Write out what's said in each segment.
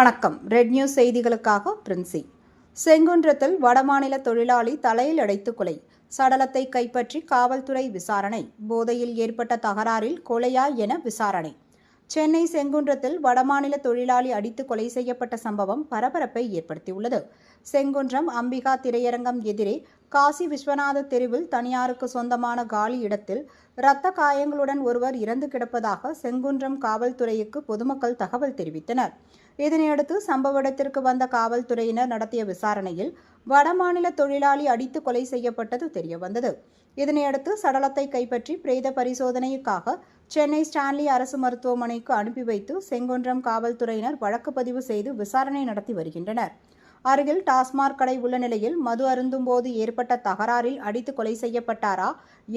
வணக்கம். Red news செய்திகளுக்காக பிரின்சி. செங்குன்றத்தில் வடமாநில தொழிலாளி தலையில் அடைத்து கொலை, சடலத்தை கைப்பற்றி காவல்துறை விசாரணை. போதையில் ஏற்பட்ட தகராறில் கொலையா என விசாரணை. சென்னை செங்குன்றத்தில் வடமாநில தொழிலாளி அடித்து கொலை செய்யப்பட்ட சம்பவம் பரபரப்பை ஏற்படுத்தியுள்ளது. செங்குன்றம் அம்பிகா திரையரங்கம் எதிரே காசி விஸ்வநாத தெருவில் தனியாருக்கு சொந்தமான காலி இடத்தில் இரத்த காயங்களுடன் ஒருவர் இறந்து கிடப்பதாக செங்குன்றம் காவல்துறைக்கு பொதுமக்கள் தகவல் தெரிவித்தனர். இதனையடுத்து சம்பவ இடத்திற்கு வந்த காவல்துறையினர் நடத்திய விசாரணையில் வடமாநில தொழிலாளி அடித்து கொலை செய்யப்பட்டது தெரியவந்தது. இதனையடுத்து சடலத்தை கைப்பற்றி பிரேத பரிசோதனைக்காக சென்னை ஸ்டான்லி அரசு மருத்துவமனைக்கு அனுப்பி வைத்து செங்குன்றம் காவல்துறையினர் வழக்கு பதிவு செய்து விசாரணை நடத்தி வருகின்றனர். அருகில் டாஸ்மாக் கடை உள்ள நிலையில் மது அருந்தும் போது ஏற்பட்ட தகராறில் அடித்து கொலை செய்யப்பட்டாரா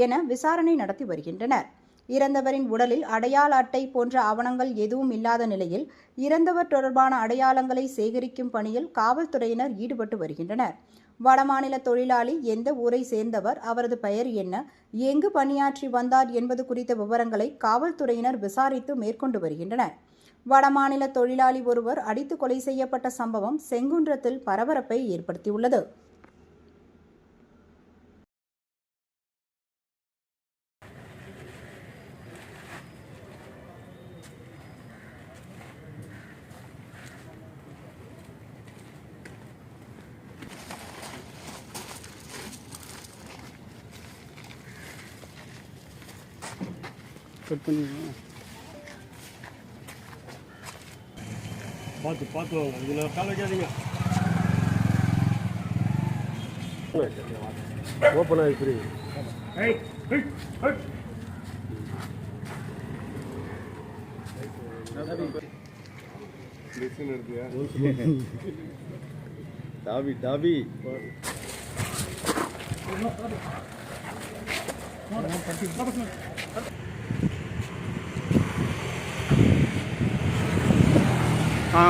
என விசாரணை நடத்தி வருகின்றனர். இறந்தவரின் உடலில் அடையாள அட்டை போன்ற ஆவணங்கள் எதுவும் இல்லாத நிலையில் இறந்தவர் தொடர்பான அடையாளங்களை சேகரிக்கும் பணியில் காவல்துறையினர் ஈடுபட்டு வருகின்றனர். வடமாநில தொழிலாளி எந்த ஊரை சேர்ந்தவர், அவரது பெயர் என்ன, எங்கு பணியாற்றி வந்தார் என்பது குறித்த விவரங்களை காவல்துறையினர் விசாரித்து மேற்கொண்டு வருகின்றனர். வடமாநில தொழிலாளி ஒருவர் அடித்து கொலை செய்யப்பட்ட சம்பவம் செங்குன்றத்தில் பரபரப்பை ஏற்படுத்தியுள்ளது. பார்த்து பார்த்து வாங்க, இதில் கால வைக்காதீங்க. ஓப்பன் ஆகிடுச்சு. டாபி டாபி ஆ